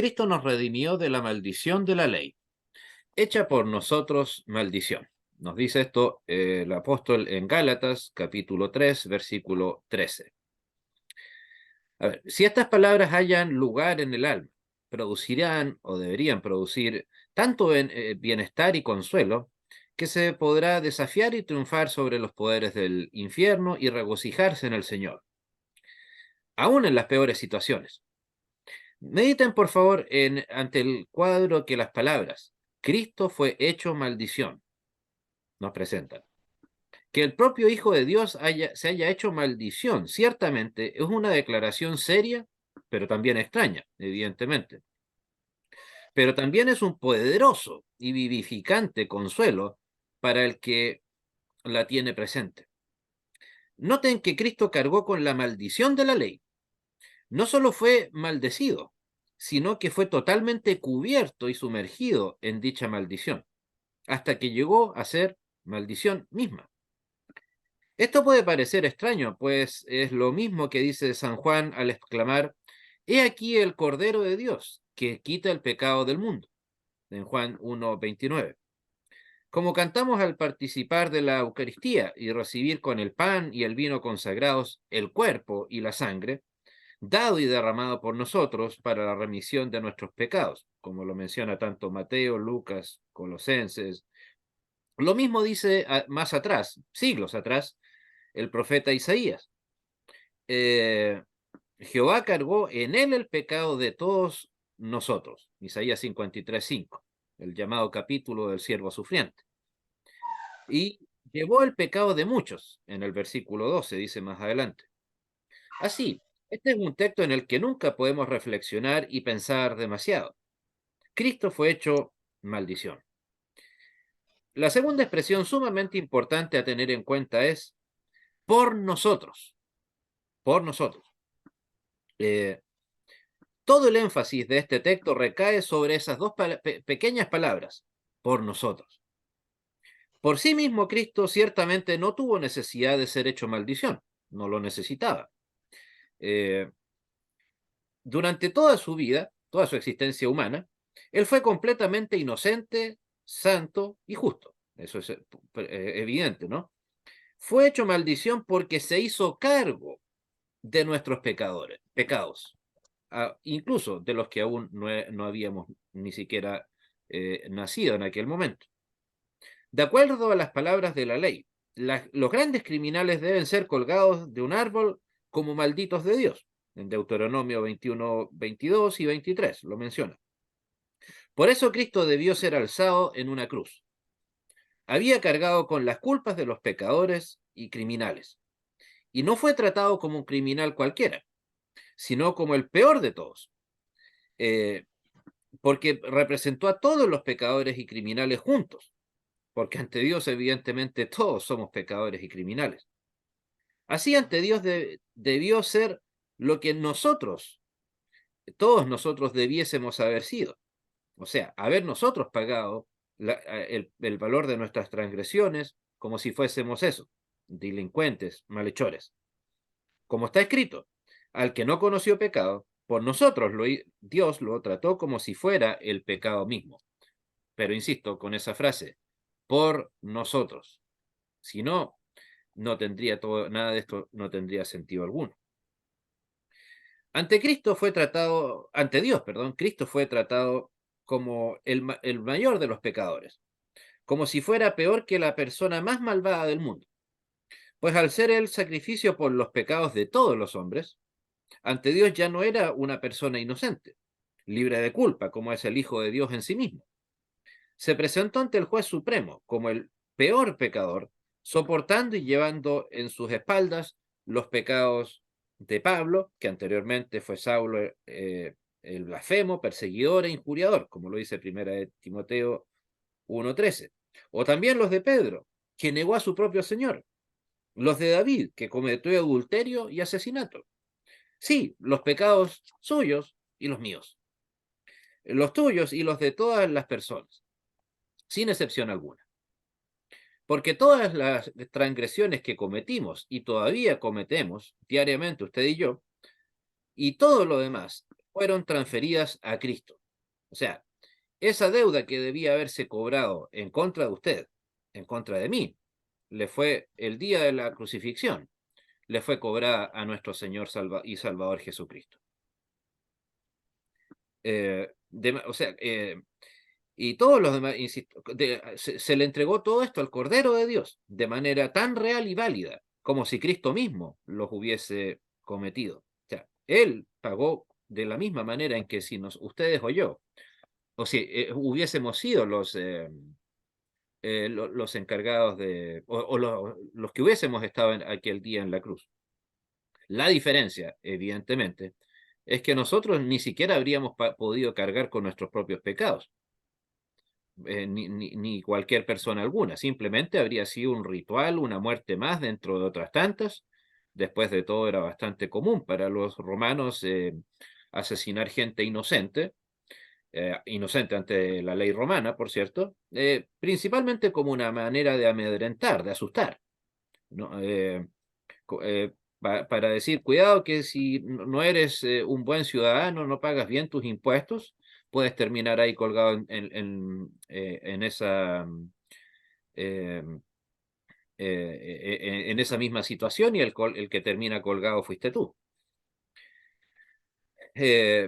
Cristo nos redimió de la maldición de la ley, hecha por nosotros maldición. Nos dice esto el apóstol en Gálatas, capítulo 3, versículo 13. A ver, si estas palabras hallan lugar en el alma, producirán o deberían producir tanto en, bienestar y consuelo, que se podrá desafiar y triunfar sobre los poderes del infierno y regocijarse en el Señor, aún en las peores situaciones. Mediten, por favor, ante el cuadro que las palabras Cristo fue hecho maldición nos presentan. Que el propio Hijo de Dios se haya hecho maldición, ciertamente es una declaración seria, pero también extraña, evidentemente. Pero también es un poderoso y vivificante consuelo para el que la tiene presente. Noten que Cristo cargó con la maldición de la ley. No solo fue maldecido, sino que fue totalmente cubierto y sumergido en dicha maldición, hasta que llegó a ser maldición misma. Esto puede parecer extraño, pues es lo mismo que dice San Juan al exclamar: He aquí el Cordero de Dios, que quita el pecado del mundo, en Juan 1:29. Como cantamos al participar de la Eucaristía y recibir con el pan y el vino consagrados el cuerpo y la sangre, dado y derramado por nosotros para la remisión de nuestros pecados, como lo menciona tanto Mateo, Lucas, Colosenses. Lo mismo dice más atrás, siglos atrás, el profeta Isaías. Eh, Jehová cargó en él el pecado de todos nosotros, Isaías 53:5, el llamado capítulo del siervo sufriente. Y llevó el pecado de muchos, en el versículo 12, dice más adelante. Así, este es un texto en el que nunca podemos reflexionar y pensar demasiado. Cristo fue hecho maldición. La segunda expresión sumamente importante a tener en cuenta es por nosotros, por nosotros. Eh, Todo el énfasis de este texto recae sobre esas dos pequeñas palabras, por nosotros. Por sí mismo, Cristo ciertamente no tuvo necesidad de ser hecho maldición, no lo necesitaba. Eh, Durante toda su vida, toda su existencia humana, él fue completamente inocente, santo y justo. Eso es evidente, ¿no? Fue hecho maldición porque se hizo cargo de nuestros pecados, incluso de los que aún no habíamos ni siquiera nacido en aquel momento. De acuerdo a las palabras de la ley, los grandes criminales deben ser colgados de un árbol como malditos de Dios. En Deuteronomio 21, 22 y 23 lo menciona. Por eso Cristo debió ser alzado en una cruz. Había cargado con las culpas de los pecadores y criminales. Y no fue tratado como un criminal cualquiera, sino como el peor de todos. Eh, Porque representó a todos los pecadores y criminales juntos. Porque ante Dios, evidentemente, todos somos pecadores y criminales. Así, ante Dios debió ser lo que todos nosotros debiésemos haber sido. O sea, haber nosotros pagado el valor de nuestras transgresiones como si fuésemos eso, delincuentes, malhechores. Como está escrito, al que no conoció pecado, por nosotros Dios lo trató como si fuera el pecado mismo. Pero insisto con esa frase, por nosotros. Si no, no tendría nada de esto, no tendría sentido alguno. Ante Dios, perdón, Cristo fue tratado como el mayor de los pecadores, como si fuera peor que la persona más malvada del mundo. Pues al ser el sacrificio por los pecados de todos los hombres, ante Dios ya no era una persona inocente, libre de culpa, como es el Hijo de Dios en sí mismo. Se presentó ante el juez supremo como el peor pecador, soportando y llevando en sus espaldas los pecados de Pablo, que anteriormente fue Saulo, el blasfemo, perseguidor e injuriador, como lo dice primera de Timoteo 1:13, o también los de Pedro, que negó a su propio Señor, los de David, que cometió adulterio y asesinato. Sí, los pecados suyos y los míos, los tuyos y los de todas las personas, sin excepción alguna. Porque todas las transgresiones que cometimos y todavía cometemos diariamente usted y yo, y todo lo demás, fueron transferidas a Cristo. O sea, esa deuda que debía haberse cobrado en contra de usted, en contra de mí, le fue el día de la crucifixión, le fue cobrada a nuestro Señor y Salvador Jesucristo. O sea, y todos los demás, insisto, se le entregó todo esto al Cordero de Dios de manera tan real y válida como si Cristo mismo los hubiese cometido. O sea, Él pagó de la misma manera en que si ustedes o yo, o si hubiésemos sido los encargados los que hubiésemos estado aquel día en la cruz. La diferencia, evidentemente, es que nosotros ni siquiera habríamos podido cargar con nuestros propios pecados. Ni cualquier persona alguna, simplemente habría sido un ritual, una muerte más dentro de otras tantas. Después de todo era bastante común para los romanos asesinar gente inocente, inocente ante la ley romana, por cierto, principalmente como una manera de amedrentar, de asustar, ¿no? Para decir, cuidado que si no eres un buen ciudadano, no pagas bien tus impuestos, puedes terminar ahí colgado en esa, eh, en esa misma situación y el que termina colgado fuiste tú.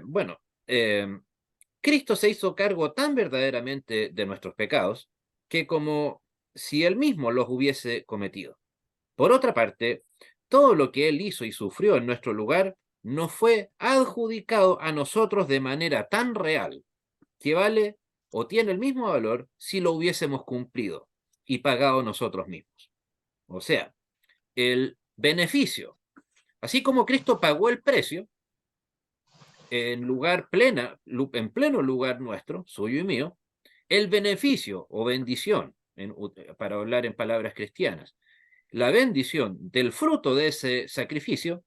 Bueno, Cristo se hizo cargo tan verdaderamente de nuestros pecados que como si él mismo los hubiese cometido. Por otra parte, todo lo que él hizo y sufrió en nuestro lugar nos fue adjudicado a nosotros de manera tan real que vale o tiene el mismo valor si lo hubiésemos cumplido y pagado nosotros mismos. O sea, el beneficio, así como Cristo pagó el precio en pleno lugar nuestro, suyo y mío, el beneficio o bendición, para hablar en palabras cristianas, la bendición del fruto de ese sacrificio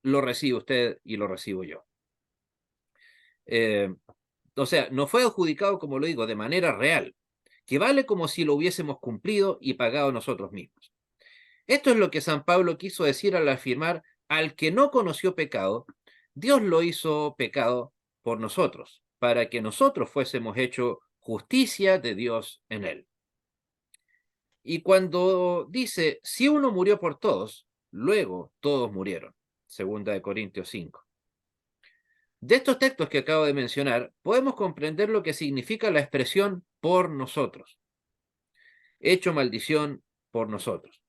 lo recibe usted y lo recibo yo. O sea, no fue adjudicado, como lo digo, de manera real, que vale como si lo hubiésemos cumplido y pagado nosotros mismos. Esto es lo que San Pablo quiso decir al afirmar, al que no conoció pecado, Dios lo hizo pecado por nosotros, para que nosotros fuésemos hecho justicia de Dios en él. Y cuando dice, si uno murió por todos, luego todos murieron. Segunda de Corintios 5. De estos textos que acabo de mencionar, podemos comprender lo que significa la expresión por nosotros. Hecho maldición por nosotros.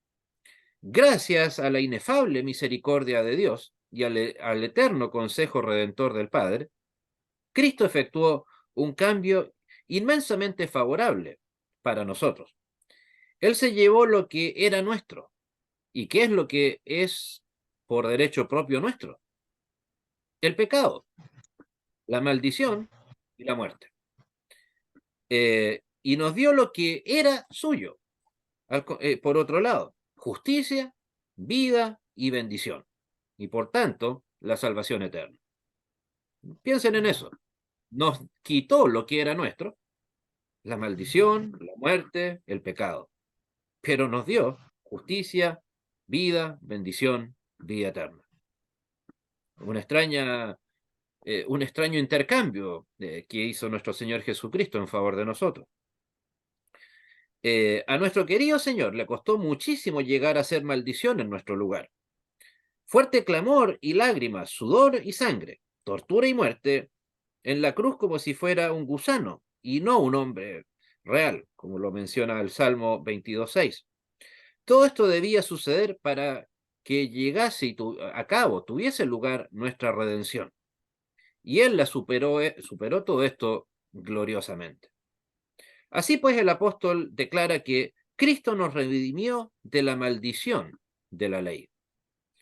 Gracias a la inefable misericordia de Dios y al eterno consejo redentor del Padre, Cristo efectuó un cambio inmensamente favorable para nosotros. Él se llevó lo que era nuestro. ¿Y qué es lo que es por derecho propio nuestro? El pecado, la maldición y la muerte. Y nos dio lo que era suyo. Por otro lado, justicia, vida y bendición. Y por tanto, la salvación eterna. Piensen en eso. Nos quitó lo que era nuestro, la maldición, la muerte, el pecado. Pero nos dio justicia, vida, bendición, vida eterna. Un extraño intercambio que hizo nuestro Señor Jesucristo en favor de nosotros. A nuestro querido Señor le costó muchísimo llegar a ser maldición en nuestro lugar. Fuerte clamor y lágrimas, sudor y sangre, tortura y muerte en la cruz como si fuera un gusano y no un hombre real, como lo menciona el Salmo 22:6. Todo esto debía suceder para que llegase a cabo, tuviese lugar nuestra redención. Y él superó todo esto gloriosamente. Así pues, el apóstol declara que Cristo nos redimió de la maldición de la ley.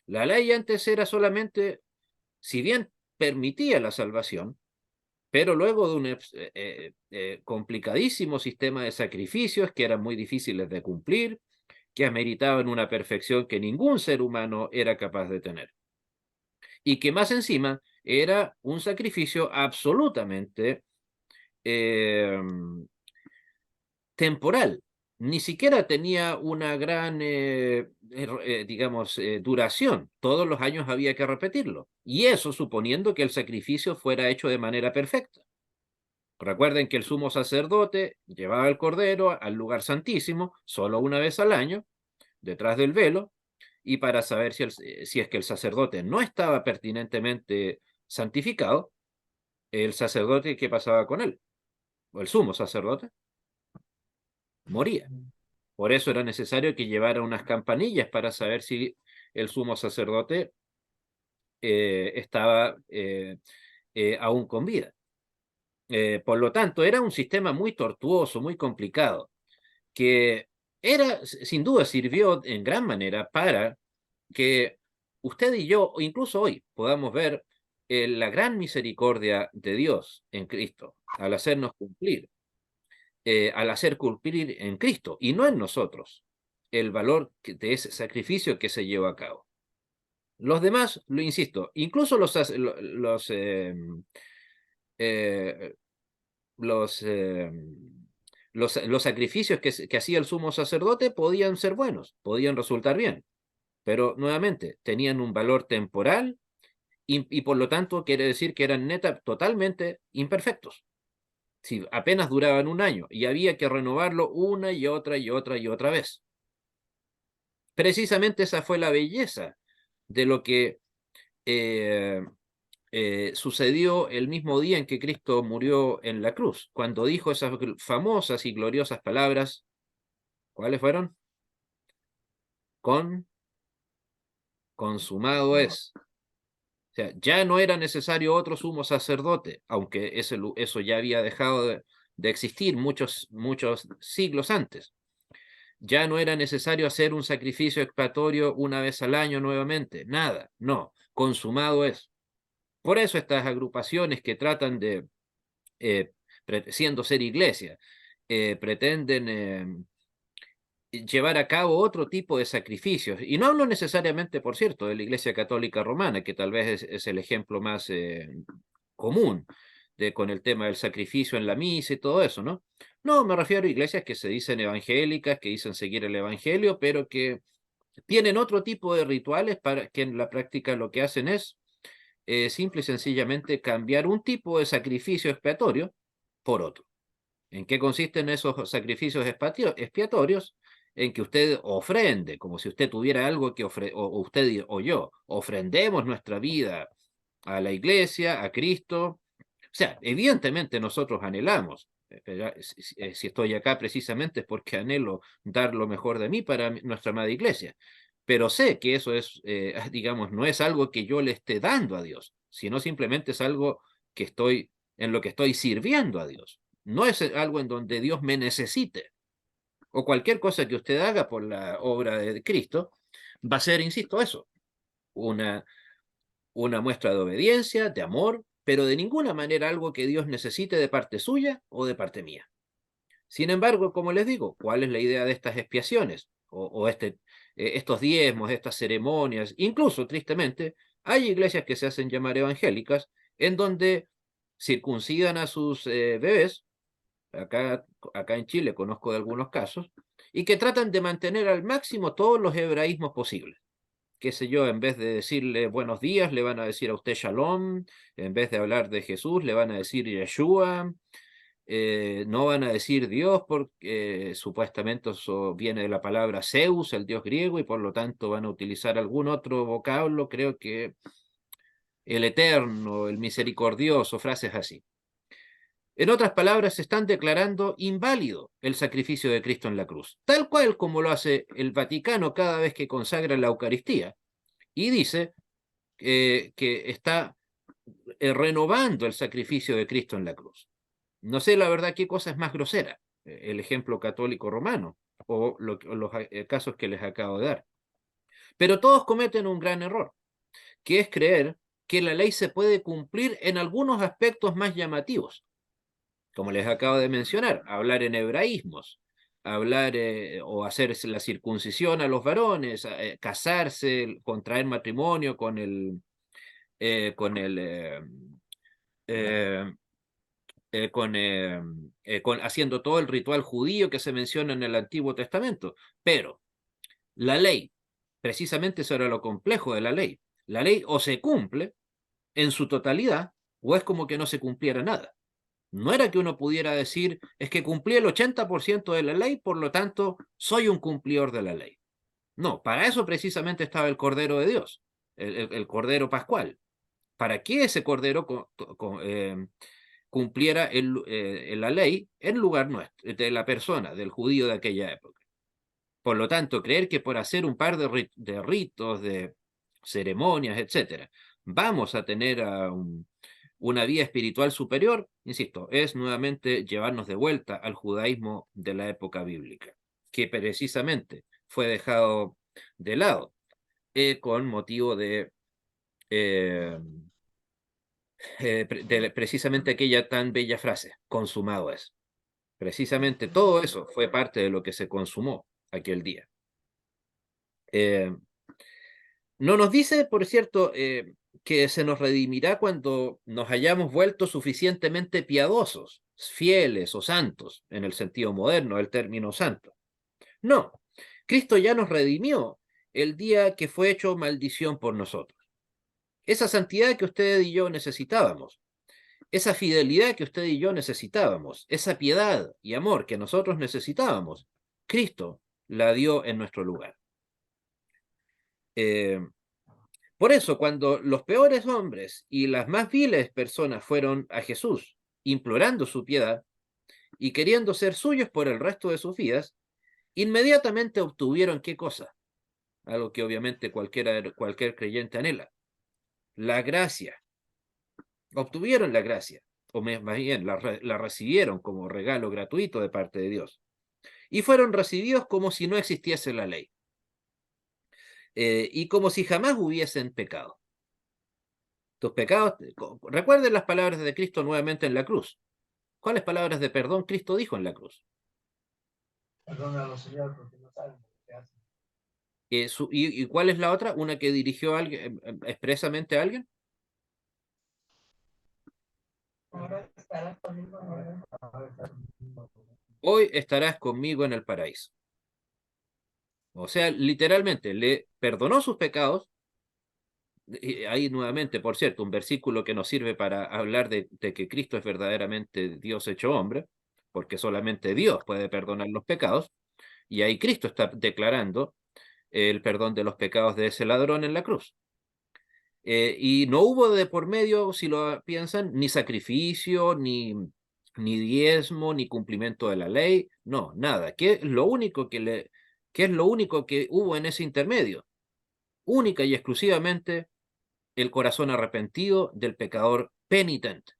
La ley antes era solamente, si bien permitía la salvación, pero luego de un complicadísimo sistema de sacrificios que eran muy difíciles de cumplir, que ameritaban una perfección que ningún ser humano era capaz de tener. Y que más encima era un sacrificio absolutamente temporal, ni siquiera tenía una gran, digamos, duración. Todos los años había que repetirlo. Y eso suponiendo que el sacrificio fuera hecho de manera perfecta. Recuerden que el sumo sacerdote llevaba el cordero al lugar santísimo solo una vez al año, detrás del velo, y para saber si es que el sacerdote no estaba pertinentemente santificado, el sacerdote, ¿qué pasaba con él? O el sumo sacerdote, moría. Por eso era necesario que llevara unas campanillas para saber si el sumo sacerdote estaba aún con vida. Por lo tanto, era un sistema muy tortuoso, muy complicado, que era, sin duda, sirvió en gran manera para que usted y yo, o incluso hoy, podamos ver la gran misericordia de Dios en Cristo, al hacernos cumplir, al hacer cumplir en Cristo y no en nosotros el valor de ese sacrificio que se llevó a cabo. Los demás, lo insisto, incluso eh, los, eh, los sacrificios que hacía el sumo sacerdote podían ser buenos, podían resultar bien, pero nuevamente tenían un valor temporal y por lo tanto quiere decir que eran totalmente imperfectos. Si apenas duraban un año y había que renovarlo una y otra y otra y otra vez. Precisamente esa fue la belleza de lo que eh, sucedió el mismo día en que Cristo murió en la cruz, cuando dijo esas famosas y gloriosas palabras. ¿Cuáles fueron? Consumado es. O sea, ya no era necesario otro sumo sacerdote, aunque eso ya había dejado de existir muchos siglos antes. Ya no era necesario hacer un sacrificio expiatorio una vez al año nuevamente, nada, no, consumado es. Por eso estas agrupaciones que tratan de, siendo ser iglesia, pretenden llevar a cabo otro tipo de sacrificios. Y no hablo necesariamente, por cierto, de la Iglesia Católica Romana, que tal vez es el ejemplo más común con el tema del sacrificio en la misa y todo eso, ¿no? No, me refiero a iglesias que se dicen evangélicas, que dicen seguir el Evangelio, pero que tienen otro tipo de rituales para que en la práctica lo que hacen es simple y sencillamente cambiar un tipo de sacrificio expiatorio por otro. ¿En qué consisten esos sacrificios expiatorios? En que usted ofrende, como si usted tuviera algo que ofrecer, o usted o yo, ofrendemos nuestra vida a la iglesia, a Cristo. O sea, evidentemente nosotros anhelamos. Si estoy acá precisamente es porque anhelo dar lo mejor de mí para nuestra amada iglesia. Pero sé que eso es, digamos, no es algo que yo le esté dando a Dios, sino simplemente es algo que en lo que estoy sirviendo a Dios. No es algo en donde Dios me necesite. O cualquier cosa que usted haga por la obra de Cristo, va a ser, insisto, eso, una, una muestra de obediencia, de amor, pero de ninguna manera algo que Dios necesite de parte suya o de parte mía. Sin embargo, como les digo, ¿cuál es la idea de estas expiaciones? Estos diezmos, estas ceremonias, incluso, tristemente, hay iglesias que se hacen llamar evangélicas, en donde circuncidan a sus bebés, acá en Chile conozco de algunos casos, y que tratan de mantener al máximo todos los hebraísmos posibles. Qué sé yo, en vez de decirle buenos días, le van a decir a usted shalom, en vez de hablar de Jesús, le van a decir Yeshua, no van a decir Dios porque supuestamente eso viene de la palabra Zeus, el dios griego, y por lo tanto van a utilizar algún otro vocablo, creo que el eterno, el misericordioso, frases así. En otras palabras, se están declarando inválido el sacrificio de Cristo en la cruz, tal cual como lo hace el Vaticano cada vez que consagra la Eucaristía y dice que está renovando el sacrificio de Cristo en la cruz. No sé la verdad qué cosa es más grosera, el ejemplo católico romano o los casos que les acabo de dar. Pero todos cometen un gran error, que es creer que la ley se puede cumplir en algunos aspectos más llamativos, como les acabo de mencionar, hablar en hebraísmos, hablar o hacer la circuncisión a los varones, casarse, contraer matrimonio con el eh, haciendo todo el ritual judío que se menciona en el Antiguo Testamento. Pero la ley, precisamente eso era lo complejo de la ley. La ley o se cumple en su totalidad o es como que no se cumpliera nada. No era que uno pudiera decir, es que cumplí el 80% de la ley, por lo tanto, soy un cumplidor de la ley. No, para eso precisamente estaba el Cordero de Dios, el Cordero Pascual. Para que ese Cordero cumpliera la ley en lugar nuestro, de la persona, del judío de aquella época. Por lo tanto, creer que por hacer un par de ritos, de ceremonias, etcétera, vamos a tener una vía espiritual superior, insisto, es nuevamente llevarnos de vuelta al judaísmo de la época bíblica, que precisamente fue dejado de lado con motivo eh, de precisamente aquella tan bella frase, consumado es. Precisamente todo eso fue parte de lo que se consumó aquel día. No nos dice, por cierto, que se nos redimirá cuando nos hayamos vuelto suficientemente piadosos, fieles o santos, en el sentido moderno del término santo. No, Cristo ya nos redimió el día que fue hecho maldición por nosotros. Esa santidad que usted y yo necesitábamos, esa fidelidad que usted y yo necesitábamos, esa piedad y amor que nosotros necesitábamos, Cristo la dio en nuestro lugar. Por eso, cuando los peores hombres y las más viles personas fueron a Jesús, implorando su piedad y queriendo ser suyos por el resto de sus vidas, inmediatamente obtuvieron ¿qué cosa? Algo que obviamente cualquier creyente anhela. La gracia. Obtuvieron la gracia, o más bien la recibieron como regalo gratuito de parte de Dios. Y fueron recibidos como si no existiese la ley. Y como si jamás hubiesen pecado. Tus pecados, recuerden las palabras de Cristo nuevamente en la cruz. ¿Cuáles palabras de perdón Cristo dijo en la cruz? Perdónalo, Señor, porque no saben lo que hacen. ¿Y cuál es la otra? ¿Una que dirigió a alguien, expresamente a alguien? Ahora estarás conmigo, Hoy estarás conmigo en el paraíso. O sea, literalmente le perdonó sus pecados. Y ahí nuevamente, por cierto, un versículo que nos sirve para hablar de que Cristo es verdaderamente Dios hecho hombre, porque solamente Dios puede perdonar los pecados. Y ahí Cristo está declarando el perdón de los pecados de ese ladrón en la cruz. Y no hubo de por medio, si lo piensan, ni sacrificio, ni diezmo, ni cumplimiento de la ley, no, nada. ¿Qué es lo único qué es lo único que hubo en ese intermedio? Única y exclusivamente el corazón arrepentido del pecador penitente,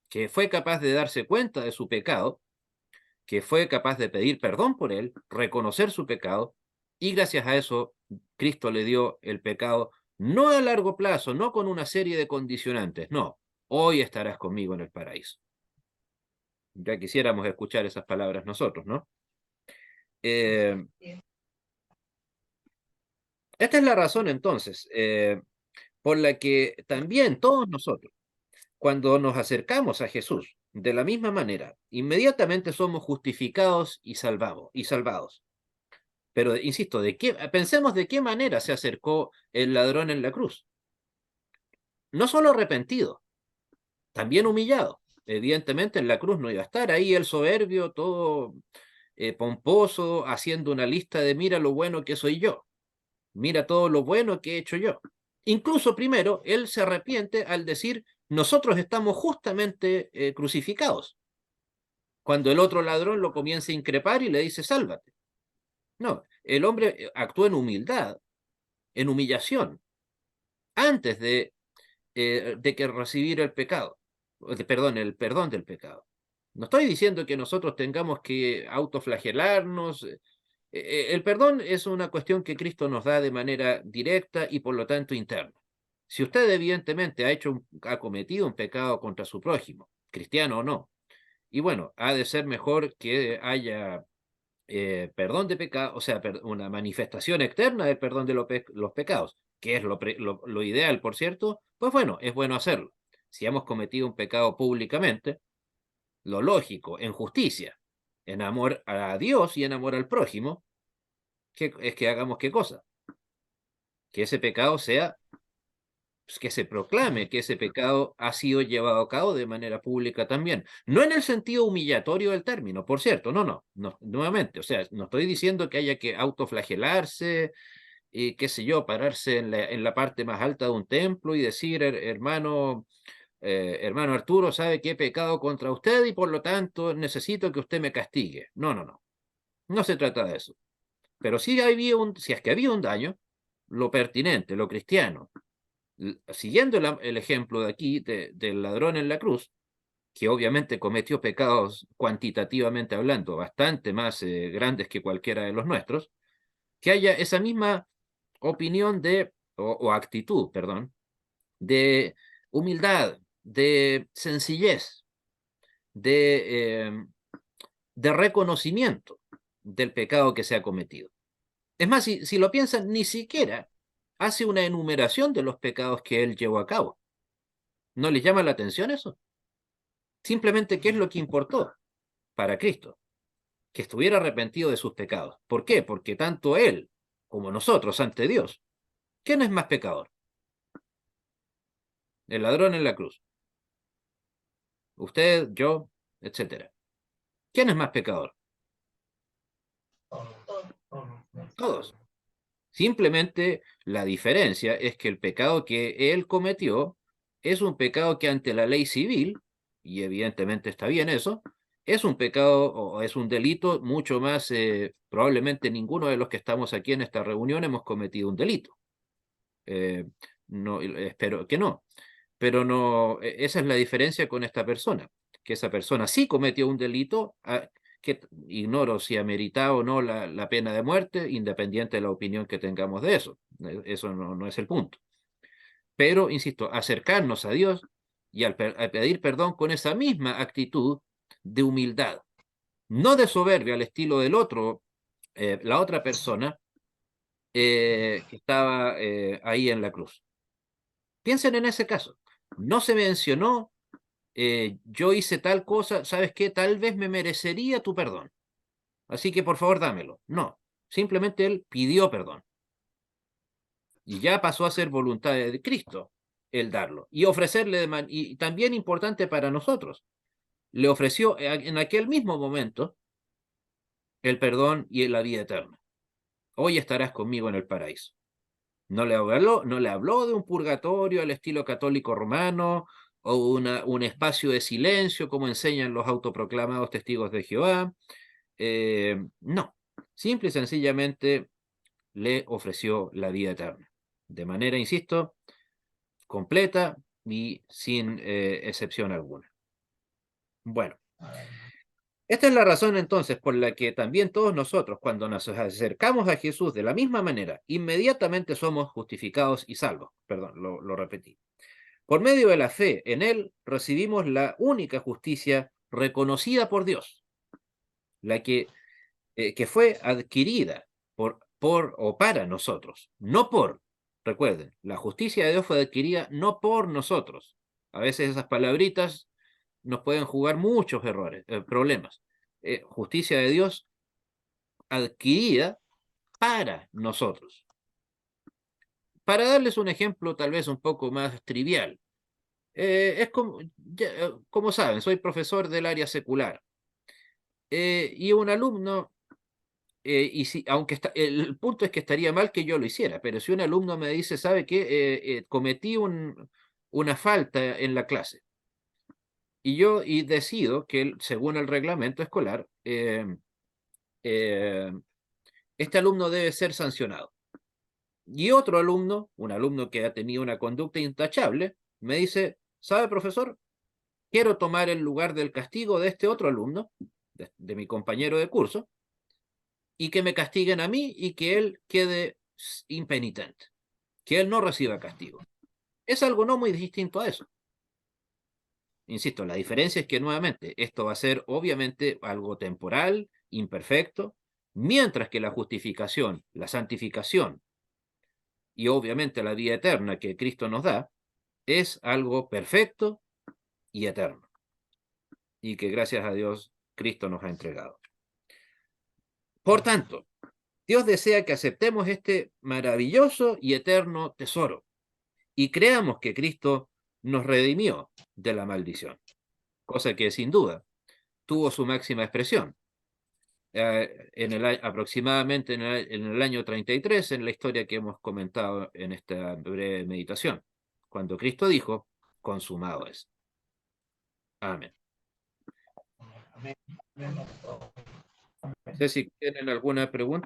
que fue capaz de darse cuenta de su pecado, que fue capaz de pedir perdón por él, reconocer su pecado, y gracias a eso Cristo le dio el pecado no a largo plazo, no con una serie de condicionantes, no, hoy estarás conmigo en el paraíso. Ya quisiéramos escuchar esas palabras nosotros, ¿no? Esta es la razón entonces por la que también todos nosotros, cuando nos acercamos a Jesús, de la misma manera, inmediatamente somos justificados y salvados. Pero, insisto, pensemos de qué manera se acercó el ladrón en la cruz. No solo arrepentido, también humillado. Evidentemente en la cruz no iba a estar ahí el soberbio, todo pomposo, haciendo una lista de mira lo bueno que soy yo, mira todo lo bueno que he hecho yo. Incluso primero, él se arrepiente al decir, nosotros estamos justamente crucificados. Cuando el otro ladrón lo comienza a increpar y le dice, sálvate. No, el hombre actuó en humildad, en humillación, antes de que recibir el pecado, perdón, el perdón del pecado. No estoy diciendo que nosotros tengamos que autoflagelarnos. El perdón es una cuestión que Cristo nos da de manera directa y por lo tanto interna. Si usted evidentemente ha cometido un pecado contra su prójimo, cristiano o no, y bueno, ha de ser mejor que haya perdón de pecado, o sea, una manifestación externa del perdón de los pecados, que es lo ideal, por cierto, pues bueno, es bueno hacerlo. Si hemos cometido un pecado públicamente, lo lógico, en justicia, en amor a Dios y en amor al prójimo, es que hagamos qué cosa, que ese pecado sea, pues, que se proclame que ese pecado ha sido llevado a cabo de manera pública también. No en el sentido humillatorio del término, por cierto, no, nuevamente, o sea, no estoy diciendo que haya que autoflagelarse y qué sé yo, pararse en la parte más alta de un templo y decir, hermano, hermano Arturo, sabe que he pecado contra usted y por lo tanto necesito que usted me castigue. No se trata de eso. Pero si es que había un daño, lo pertinente, lo cristiano, siguiendo el ejemplo de aquí del ladrón en la cruz, que obviamente cometió pecados cuantitativamente hablando bastante más grandes que cualquiera de los nuestros, que haya esa misma opinión o actitud, perdón, de humildad, de sencillez, de, de reconocimiento del pecado que se ha cometido. Es más, si lo piensan, ni siquiera hace una enumeración de los pecados que él llevó a cabo. ¿No les llama la atención eso? Simplemente, ¿qué es lo que importó para Cristo? Que estuviera arrepentido de sus pecados. ¿Por qué? Porque tanto él como nosotros ante Dios, ¿quién es más pecador? El ladrón en la cruz. Usted, yo, etcétera. ¿Quién es más pecador? Todos. Simplemente la diferencia es que el pecado que él cometió es un pecado que ante la ley civil, y evidentemente está bien eso, es un pecado o es un delito mucho más, probablemente ninguno de los que estamos aquí en esta reunión hemos cometido un delito. Eh, no, espero que no, pero no, esa es la diferencia con esta persona, que esa persona sí cometió un delito, que ignoro si amerita o no la pena de muerte, independiente de la opinión que tengamos de eso. Eso no es el punto. Pero, insisto, acercarnos a Dios y al pedir perdón con esa misma actitud de humildad, no de soberbia al estilo del otro, la otra persona que estaba ahí en la cruz. Piensen en ese caso. No se mencionó, yo hice tal cosa, ¿sabes qué? Tal vez me merecería tu perdón. Así que por favor dámelo. No, simplemente él pidió perdón. Y ya pasó a ser voluntad de Cristo el darlo. Y ofrecerle, y también importante para nosotros, le ofreció en aquel mismo momento el perdón y la vida eterna. Hoy estarás conmigo en el paraíso. No le habló de un purgatorio al estilo católico romano o un espacio de silencio como enseñan los autoproclamados testigos de Jehová. No, simple y sencillamente le ofreció la vida eterna. De manera, insisto, completa y sin excepción alguna. Bueno, esta es la razón entonces por la que también todos nosotros, cuando nos acercamos a Jesús de la misma manera, inmediatamente somos justificados y salvos. Perdón, lo repetí. Por medio de la fe en Él recibimos la única justicia reconocida por Dios, la que fue adquirida por o para nosotros, no por, recuerden, la justicia de Dios fue adquirida no por nosotros. A veces esas palabritas nos pueden jugar muchos errores, problemas. Justicia de Dios adquirida para nosotros. Para darles un ejemplo tal vez un poco más trivial, es como saben, soy profesor del área secular y un alumno, y si, aunque el punto es que estaría mal que yo lo hiciera, pero si un alumno me dice, ¿sabe qué? Cometí una falta en la clase y decido que según el reglamento escolar, eh, este alumno debe ser sancionado. Y otro alumno, un alumno que ha tenido una conducta intachable, me dice, ¿sabe, profesor? Quiero tomar el lugar del castigo de este otro alumno, de mi compañero de curso, y que me castiguen a mí y que él quede impenitente, que él no reciba castigo. Es algo no muy distinto a eso. Insisto, la diferencia es que nuevamente esto va a ser obviamente algo temporal, imperfecto, mientras que la justificación, la santificación y obviamente la vida eterna que Cristo nos da es algo perfecto y eterno. y que gracias a Dios Cristo nos ha entregado. Por tanto, Dios desea que aceptemos este maravilloso y eterno tesoro y creamos que Cristo nos redimió de la maldición, cosa que sin duda tuvo su máxima expresión. Aproximadamente en el año 33, en la historia que hemos comentado en esta breve meditación, cuando Cristo dijo, consumado es. Amén. Amén. Amén. No sé si tienen alguna pregunta.